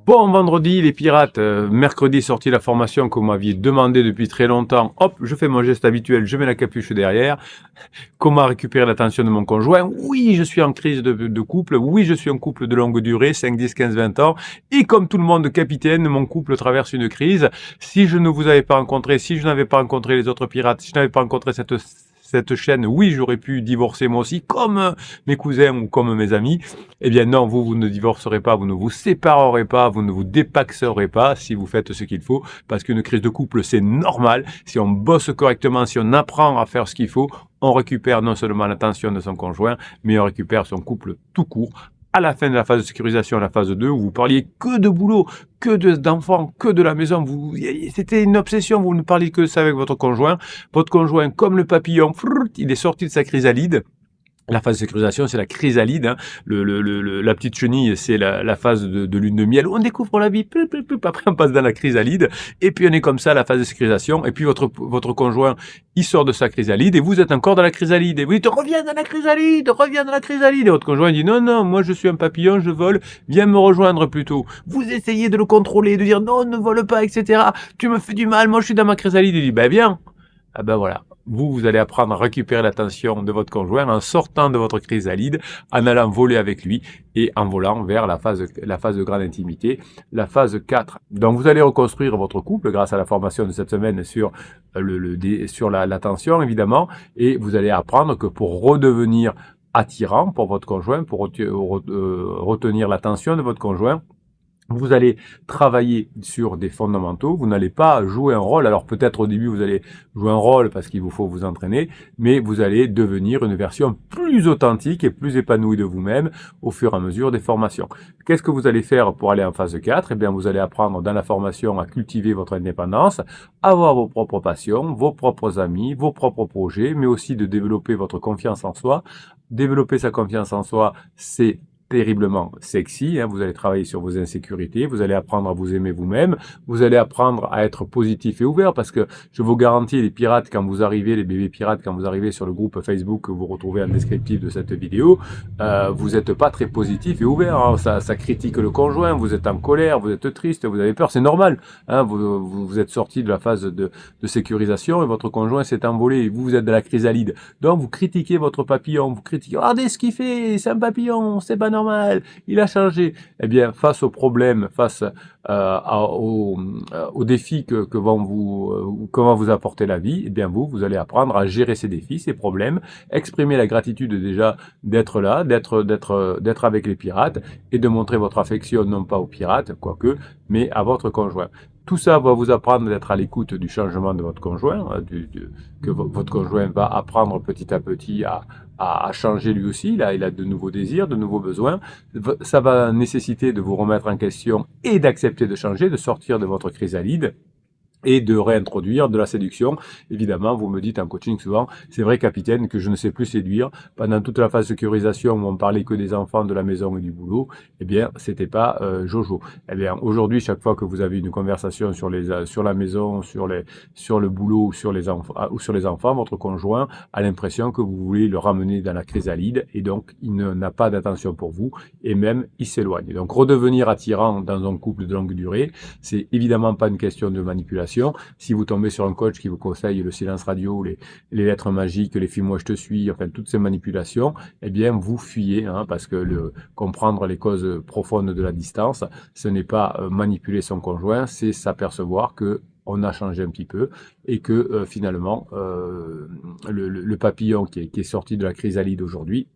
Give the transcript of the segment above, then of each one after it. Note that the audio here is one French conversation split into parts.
Bon vendredi les pirates, mercredi sortie la formation que vous m'aviez demandé depuis très longtemps. Hop, je fais mon geste habituel, je mets la capuche derrière. Comment récupérer l'attention de mon conjoint? Oui, je suis en crise de couple. Oui, je suis un couple de longue durée, 5, 10, 15, 20 ans. Et comme tout le monde, capitaine, mon couple traverse une crise. Si je ne vous avais pas rencontré, si je n'avais pas rencontré les autres pirates, si je n'avais pas rencontré cette chaîne, oui, j'aurais pu divorcer moi aussi, comme mes cousins ou comme mes amis. Eh bien non, vous ne divorcerez pas, vous ne vous séparerez pas, vous ne vous dépaxerez pas si vous faites ce qu'il faut, parce qu'une crise de couple, c'est normal. Si on bosse correctement, si on apprend à faire ce qu'il faut, on récupère non seulement l'attention de son conjoint, mais on récupère son couple tout court. À la fin de la phase de sécurisation, la phase 2, où vous parliez que de boulot, d'enfants, que de la maison, c'était une obsession, vous ne parliez que de ça avec votre conjoint. Votre conjoint, comme le papillon, il est sorti de sa chrysalide. La phase de sécurisation, c'est la chrysalide. Hein. La petite chenille, c'est la phase de lune de miel. On découvre la vie. Après, on passe dans la chrysalide. Et puis, on est comme ça, la phase de sécurisation. Et puis, votre conjoint, il sort de sa chrysalide. Et vous êtes encore dans la chrysalide. Et vous dites, reviens dans la chrysalide, reviens dans la chrysalide. Et votre conjoint dit, non, non, moi, je suis un papillon, je vole. Viens me rejoindre plutôt. Vous essayez de le contrôler, de dire, non, ne vole pas, etc. Tu me fais du mal, moi, je suis dans ma chrysalide. Il dit, ben, viens. Ah ben voilà, vous allez apprendre à récupérer l'attention de votre conjoint en sortant de votre chrysalide, en allant voler avec lui et en volant vers la phase de grande intimité, la phase 4. Donc vous allez reconstruire votre couple grâce à la formation de cette semaine sur sur l'attention évidemment, et vous allez apprendre que pour redevenir attirant pour votre conjoint, pour retenir l'attention de votre conjoint, vous allez travailler sur des fondamentaux, vous n'allez pas jouer un rôle, alors peut-être au début vous allez jouer un rôle parce qu'il vous faut vous entraîner, mais vous allez devenir une version plus authentique et plus épanouie de vous-même au fur et à mesure des formations. Qu'est-ce que vous allez faire pour aller en phase 4? Eh bien vous allez apprendre dans la formation à cultiver votre indépendance, avoir vos propres passions, vos propres amis, vos propres projets, mais aussi de développer votre confiance en soi. Développer sa confiance en soi, c'est terriblement sexy, hein. Vous allez travailler sur vos insécurités, vous allez apprendre à vous aimer vous-même, vous allez apprendre à être positif et ouvert, parce que je vous garantis, les pirates, quand vous arrivez, les bébés pirates, quand vous arrivez sur le groupe Facebook que vous retrouvez en descriptif de cette vidéo, vous n'êtes pas très positif et ouvert, hein. Ça critique le conjoint, vous êtes en colère, vous êtes triste, vous avez peur, c'est normal, hein. Vous êtes sorti de la phase de sécurisation et votre conjoint s'est envolé et vous êtes de la chrysalide. Donc vous critiquez votre papillon, vous critiquez, regardez ce qu'il fait, c'est un papillon, c'est pas normal, il a changé. Eh bien, face aux problèmes, face aux défis que va vous apporter la vie, eh bien vous allez apprendre à gérer ces défis, ces problèmes, exprimer la gratitude déjà d'être là, d'être avec les pirates et de montrer votre affection non pas aux pirates, quoique, mais à votre conjoint. Tout ça va vous apprendre d'être à l'écoute du changement de votre conjoint, que votre conjoint va apprendre petit à petit à changer lui aussi. Là, il a de nouveaux désirs, de nouveaux besoins. Ça va nécessiter de vous remettre en question et d'accepter de changer, de sortir de votre chrysalide et de réintroduire de la séduction. Évidemment, vous me dites en coaching souvent, c'est vrai capitaine que je ne sais plus séduire. Pendant toute la phase de sécurisation où on parlait que des enfants, de la maison et du boulot, eh bien, c'était pas Jojo. Eh bien, aujourd'hui, chaque fois que vous avez une conversation sur la maison, sur le boulot ou sur les enfants, votre conjoint a l'impression que vous voulez le ramener dans la chrysalide et donc il n'a pas d'attention pour vous et même il s'éloigne. Donc, redevenir attirant dans un couple de longue durée, c'est évidemment pas une question de manipulation. Si vous tombez sur un coach qui vous conseille le silence radio, les lettres magiques, les films moi je te suis, enfin toutes ces manipulations, eh bien vous fuyez, hein, parce que comprendre les causes profondes de la distance, ce n'est pas manipuler son conjoint, c'est s'apercevoir que on a changé un petit peu et que finalement le papillon qui est sorti de la chrysalide aujourd'hui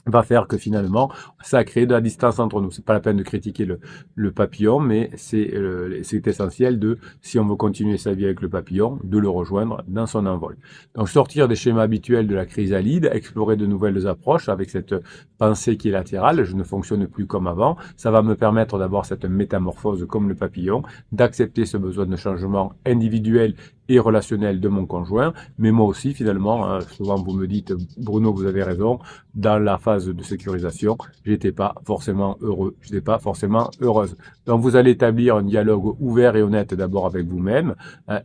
va faire que finalement, ça crée de la distance entre nous. C'est pas la peine de critiquer le papillon, mais c'est essentiel si on veut continuer sa vie avec le papillon, de le rejoindre dans son envol. Donc sortir des schémas habituels de la chrysalide, explorer de nouvelles approches avec cette pensée qui est latérale, je ne fonctionne plus comme avant, ça va me permettre d'avoir cette métamorphose comme le papillon, d'accepter ce besoin de changement individuel et relationnel de mon conjoint, mais moi aussi finalement, souvent vous me dites Bruno, vous avez raison, dans la phase de sécurisation, j'étais pas forcément heureux, j'étais pas forcément heureuse. Donc vous allez établir un dialogue ouvert et honnête d'abord avec vous-même,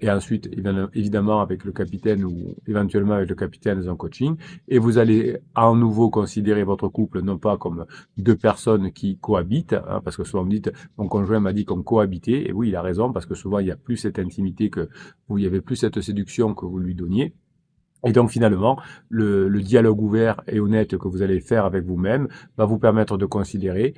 et ensuite évidemment avec le capitaine ou éventuellement avec le capitaine dans un coaching, et vous allez à nouveau considérer votre couple non pas comme deux personnes qui cohabitent, parce que souvent vous me dites mon conjoint m'a dit qu'on cohabitait, et oui il a raison parce que souvent il n'y a plus cette intimité que vous, il n'y avait plus cette séduction que vous lui donniez. Et donc finalement, le dialogue ouvert et honnête que vous allez faire avec vous-même va vous permettre de considérer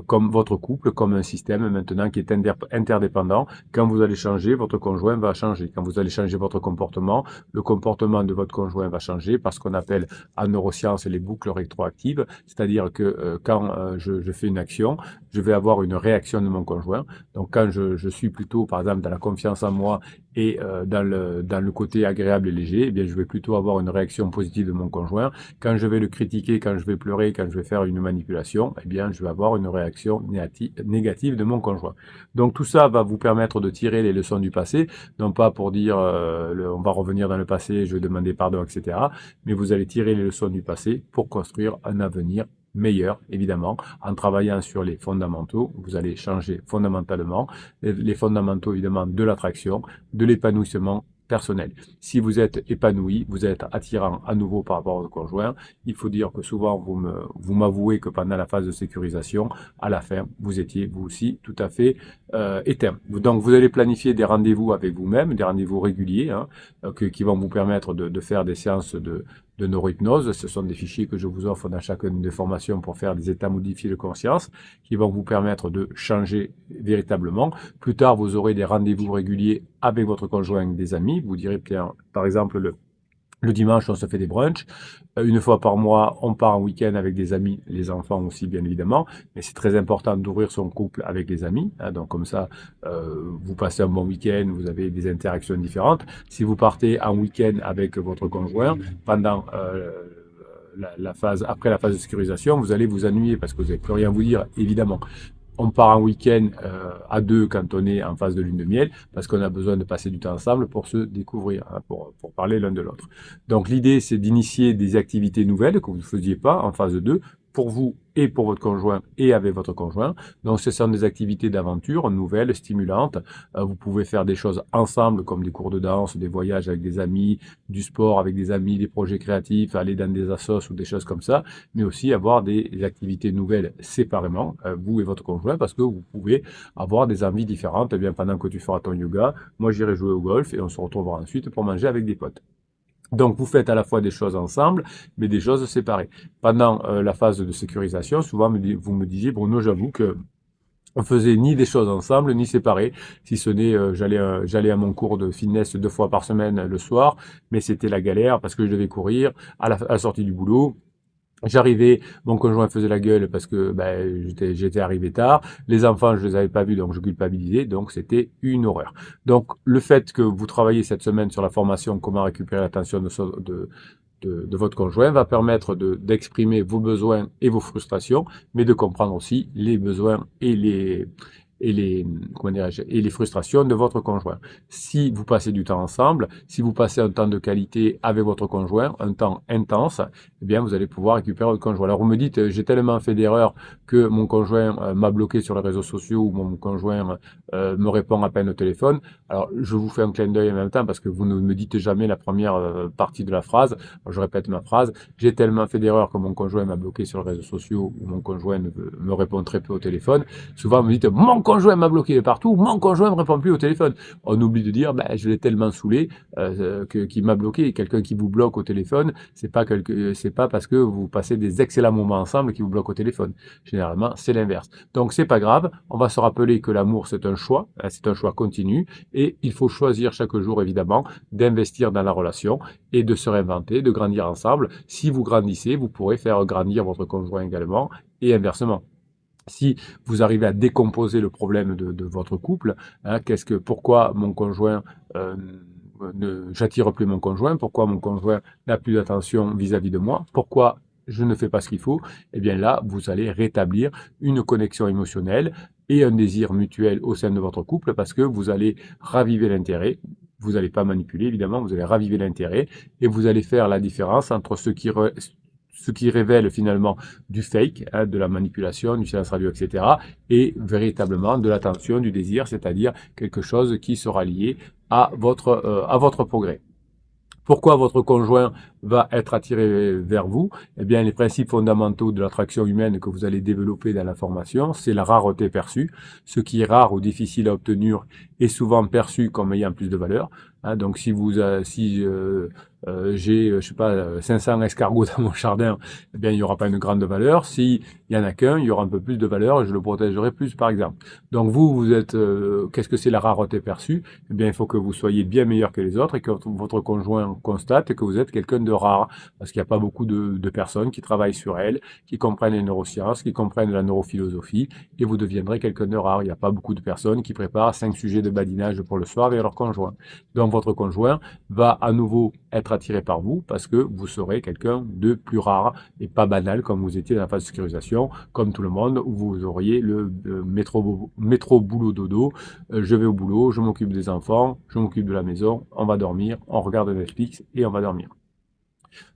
comme votre couple comme un système maintenant qui est interdépendant. Quand vous allez changer, votre conjoint va changer. Quand vous allez changer votre comportement, le comportement de votre conjoint va changer par ce qu'on appelle en neurosciences les boucles rétroactives. C'est-à-dire que quand je fais une action, je vais avoir une réaction de mon conjoint. Donc quand je suis plutôt, par exemple, dans la confiance en moi et dans le côté agréable et léger, eh bien, je vais plutôt avoir une réaction positive de mon conjoint. Quand je vais le critiquer, quand je vais pleurer, quand je vais faire une manipulation, eh bien, je vais avoir une réaction négative de mon conjoint. Donc tout ça va vous permettre de tirer les leçons du passé, non pas pour dire on va revenir dans le passé, je vais demander pardon, etc. Mais vous allez tirer les leçons du passé pour construire un avenir meilleur, évidemment, en travaillant sur les fondamentaux. Vous allez changer fondamentalement les fondamentaux, évidemment, de l'attraction, de l'épanouissement personnel. Si vous êtes épanoui, vous êtes attirant à nouveau par rapport au conjoint, il faut dire que souvent vous m'avouez que pendant la phase de sécurisation, à la fin, vous étiez vous aussi tout à fait éteint. Donc vous allez planifier des rendez-vous avec vous-même, des rendez-vous réguliers, qui vont vous permettre de faire des séances de neurohypnose. Ce sont des fichiers que je vous offre dans chacune des formations pour faire des états modifiés de conscience qui vont vous permettre de changer véritablement. Plus tard, vous aurez des rendez-vous réguliers avec votre conjoint, des amis. Vous direz, par exemple, le dimanche, on se fait des brunchs. Une fois par mois, on part en week-end avec des amis, les enfants aussi, bien évidemment. Mais c'est très important d'ouvrir son couple avec les amis. Donc comme ça, vous passez un bon week-end, vous avez des interactions différentes. Si vous partez en week-end avec votre conjoint, pendant la phase, après la phase de sécurisation, vous allez vous ennuyer parce que vous n'allez plus rien vous dire, évidemment. On part en week-end à deux quand on est en phase de lune de miel, parce qu'on a besoin de passer du temps ensemble pour se découvrir, pour parler l'un de l'autre. Donc l'idée, c'est d'initier des activités nouvelles que vous ne faisiez pas en phase 2, pour vous et pour votre conjoint et avec votre conjoint. Donc ce sont des activités d'aventure nouvelles, stimulantes. Vous pouvez faire des choses ensemble comme des cours de danse, des voyages avec des amis, du sport avec des amis, des projets créatifs, aller dans des assos ou des choses comme ça, mais aussi avoir des activités nouvelles séparément, vous et votre conjoint, parce que vous pouvez avoir des envies différentes. Eh bien, pendant que tu feras ton yoga, moi j'irai jouer au golf et on se retrouvera ensuite pour manger avec des potes. Donc vous faites à la fois des choses ensemble, mais des choses séparées. Pendant la phase de sécurisation, souvent vous me disiez, Bruno, j'avoue que on faisait ni des choses ensemble, ni séparées, si ce n'est j'allais à mon cours de fitness 2 fois par semaine le soir, mais c'était la galère parce que je devais courir à la sortie du boulot. J'arrivais, mon conjoint faisait la gueule parce que j'étais arrivé tard. Les enfants, je les avais pas vus, donc je culpabilisais. Donc c'était une horreur. Donc le fait que vous travaillez cette semaine sur la formation comment récupérer l'attention de votre conjoint va permettre d'exprimer vos besoins et vos frustrations, mais de comprendre aussi les besoins et les frustrations de votre conjoint. Si vous passez du temps ensemble, si vous passez un temps de qualité avec votre conjoint, un temps intense, eh bien, vous allez pouvoir récupérer votre conjoint. Alors, vous me dites, j'ai tellement fait d'erreurs que mon conjoint m'a bloqué sur les réseaux sociaux ou mon conjoint me répond à peine au téléphone. Alors, je vous fais un clin d'œil en même temps parce que vous ne me dites jamais la première partie de la phrase. Alors, je répète ma phrase. J'ai tellement fait d'erreurs que mon conjoint m'a bloqué sur les réseaux sociaux ou mon conjoint me répond très peu au téléphone. Souvent, vous me dites, mon conjoint m'a bloqué partout, mon conjoint me répond plus au téléphone. On oublie de dire, je l'ai tellement saoulé qu'il m'a bloqué. Quelqu'un qui vous bloque au téléphone, c'est pas parce que vous passez des excellents moments ensemble qui vous bloque au téléphone. Généralement, c'est l'inverse. Donc, c'est pas grave. On va se rappeler que l'amour, c'est un choix continu, et il faut choisir chaque jour, évidemment, d'investir dans la relation et de se réinventer, de grandir ensemble. Si vous grandissez, vous pourrez faire grandir votre conjoint également, et inversement. Si vous arrivez à décomposer le problème de votre couple, pourquoi mon conjoint j'attire plus mon conjoint, pourquoi mon conjoint n'a plus d'attention vis-à-vis de moi, pourquoi je ne fais pas ce qu'il faut, eh bien là, vous allez rétablir une connexion émotionnelle et un désir mutuel au sein de votre couple parce que vous allez raviver l'intérêt. vous n'allez pas manipuler, évidemment, vous allez raviver l'intérêt et vous allez faire la différence entre ce qui révèle finalement du fake, hein, de la manipulation, du silence radio, etc., et véritablement de l'attention, du désir, c'est-à-dire quelque chose qui sera lié à votre progrès. Pourquoi votre conjoint va être attiré vers vous? Eh bien, les principes fondamentaux de l'attraction humaine que vous allez développer dans la formation, c'est la rareté perçue. Ce qui est rare ou difficile à obtenir est souvent perçu comme ayant plus de valeur. Hein, donc, si j'ai, je sais pas, 500 escargots dans mon jardin, eh bien, il n'y aura pas une grande valeur. S'il y en a qu'un, il y aura un peu plus de valeur et je le protégerai plus, par exemple. Donc, vous êtes, qu'est-ce que c'est la rareté perçue? Eh bien, il faut que vous soyez bien meilleur que les autres et que votre conjoint constate que vous êtes quelqu'un de rare. Parce qu'il n'y a pas beaucoup de personnes qui travaillent sur elles, qui comprennent les neurosciences, qui comprennent la neurophilosophie, et vous deviendrez quelqu'un de rare. Il n'y a pas beaucoup de personnes qui préparent 5 sujets de badinage pour le soir avec leur conjoint. Donc, votre conjoint va à nouveau être attiré par vous parce que vous serez quelqu'un de plus rare et pas banal comme vous étiez dans la phase de sécurisation, comme tout le monde, où vous auriez le métro boulot dodo, je vais au boulot, je m'occupe des enfants, je m'occupe de la maison, on va dormir, on regarde Netflix et on va dormir.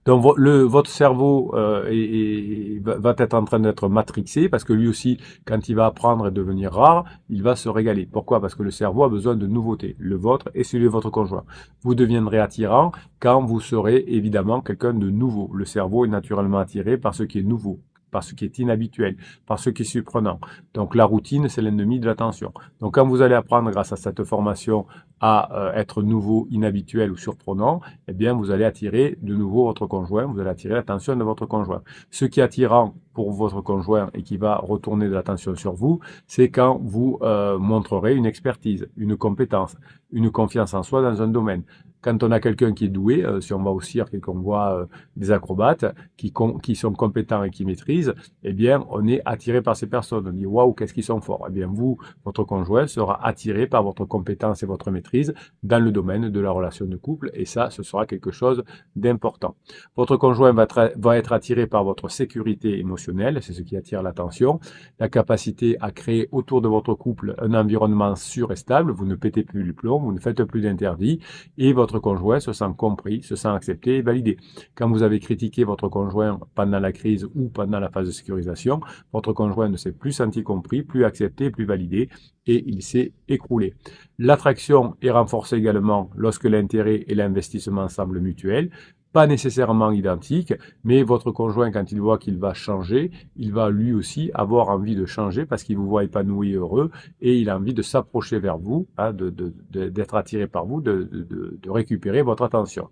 Donc votre cerveau va être en train d'être matrixé parce que lui aussi, quand il va apprendre et devenir rare, il va se régaler. Pourquoi? Parce que le cerveau a besoin de nouveautés, le vôtre et celui de votre conjoint. Vous deviendrez attirant quand vous serez évidemment quelqu'un de nouveau. Le cerveau est naturellement attiré par ce qui est nouveau, par ce qui est inhabituel, par ce qui est surprenant. Donc la routine, c'est l'ennemi de l'attention. Donc quand vous allez apprendre grâce à cette formation à être nouveau, inhabituel ou surprenant, eh bien vous allez attirer de nouveau votre conjoint, vous allez attirer l'attention de votre conjoint. Ce qui est attirant pour votre conjoint et qui va retourner de l'attention sur vous, c'est quand vous montrerez une expertise, une compétence, une confiance en soi dans un domaine. Quand on a quelqu'un qui est doué, si on va au cirque et qu'on voit des acrobates qui sont compétents et qui maîtrisent, eh bien, on est attiré par ces personnes. On dit, waouh, qu'est-ce qu'ils sont forts. Eh bien, vous, votre conjoint sera attiré par votre compétence et votre maîtrise dans le domaine de la relation de couple. Et ça, ce sera quelque chose d'important. Votre conjoint va être attiré par votre sécurité émotionnelle. C'est ce qui attire l'attention. La capacité à créer autour de votre couple un environnement sûr et stable. Vous ne pétez plus le plomb, vous ne faites plus d'interdits. Et votre conjoint se sent compris, se sent accepté et validé. Quand vous avez critiqué votre conjoint pendant la crise ou pendant la phase de sécurisation, votre conjoint ne s'est plus senti compris, plus accepté, plus validé et il s'est écroulé. L'attraction est renforcée également lorsque l'intérêt et l'investissement semblent mutuels, pas nécessairement identiques, mais votre conjoint, quand il voit qu'il va changer, il va lui aussi avoir envie de changer parce qu'il vous voit épanoui et heureux et il a envie de s'approcher vers vous, hein, d'être attiré par vous, de récupérer votre attention.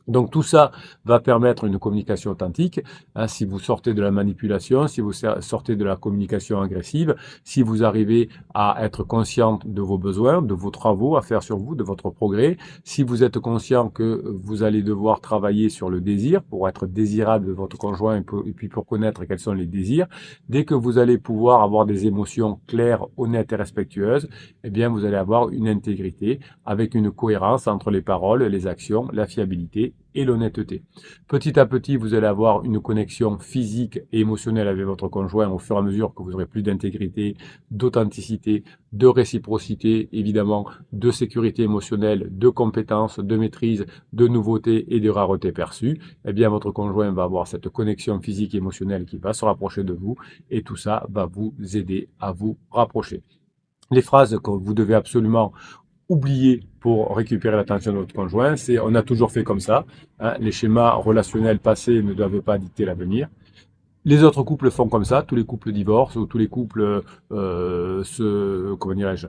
Donc tout ça va permettre une communication authentique. Hein, si vous sortez de la manipulation, si vous sortez de la communication agressive, si vous arrivez à être conscient de vos besoins, de vos travaux à faire sur vous, de votre progrès, si vous êtes conscient que vous allez devoir travailler sur le désir pour être désirable de votre conjoint et puis pour connaître quels sont les désirs, dès que vous allez pouvoir avoir des émotions claires, honnêtes et respectueuses, eh bien vous allez avoir une intégrité avec une cohérence entre les paroles, les actions, la fiabilité et l'honnêteté. Petit à petit, vous allez avoir une connexion physique et émotionnelle avec votre conjoint au fur et à mesure que vous aurez plus d'intégrité, d'authenticité, de réciprocité, évidemment, de sécurité émotionnelle, de compétences, de maîtrise, de nouveauté et de rareté perçue. Eh bien, votre conjoint va avoir cette connexion physique et émotionnelle qui va se rapprocher de vous et tout ça va vous aider à vous rapprocher. Les phrases que vous devez absolument oublier pour récupérer l'attention de votre conjoint, c'est on a toujours fait comme ça. Hein, les schémas relationnels passés ne doivent pas dicter l'avenir. Les autres couples font comme ça, tous les couples divorcent ou tous les couples comment dirais-je,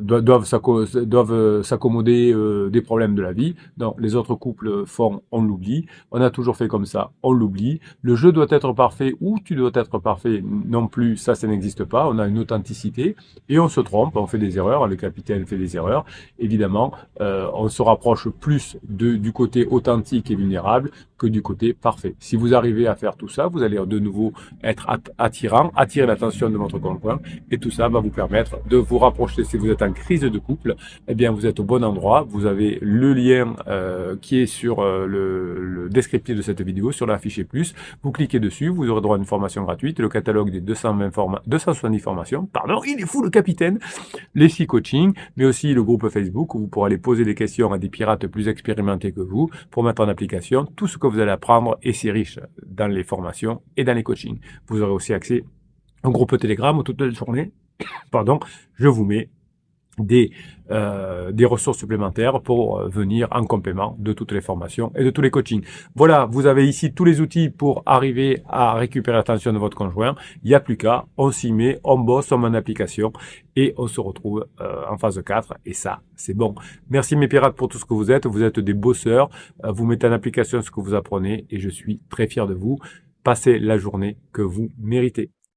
doivent s'accommoder des problèmes de la vie. Non, les autres couples font, on l'oublie. On a toujours fait comme ça, on l'oublie. Le jeu doit être parfait ou tu dois être parfait non plus, ça n'existe pas. On a une authenticité et on se trompe, on fait des erreurs. Le capitaine fait des erreurs. Évidemment, on se rapproche plus du côté authentique et vulnérable que du côté parfait. Si vous arrivez à faire tout ça, vous allez de nouveau être attirer l'attention de votre conjoint. Et tout ça va vous permettre de vous rapprocher. Si vous êtes en crise de couple, eh bien vous êtes au bon endroit. Vous avez le lien qui est sur le descriptif de cette vidéo, sur l'affiché plus. Vous cliquez dessus, vous aurez droit à une formation gratuite, le catalogue des 270 formations. Pardon, il est fou le capitaine. Les 6 coachings, mais aussi le groupe Facebook où vous pourrez aller poser des questions à des pirates plus expérimentés que vous pour mettre en application tout ce que vous allez apprendre, et c'est riche dans les formations et dans les coachings. Vous aurez aussi accès au groupe Telegram où toute la journée, pardon, je vous mets des ressources supplémentaires pour venir en complément de toutes les formations et de tous les coachings. Voilà, vous avez ici tous les outils pour arriver à récupérer l'attention de votre conjoint. Il n'y a plus qu'à, on s'y met, on bosse, on met en application et on se retrouve en phase 4 et ça, c'est bon. Merci mes pirates pour tout ce que vous êtes des bosseurs, vous mettez en application ce que vous apprenez et je suis très fier de vous. Passez la journée que vous méritez.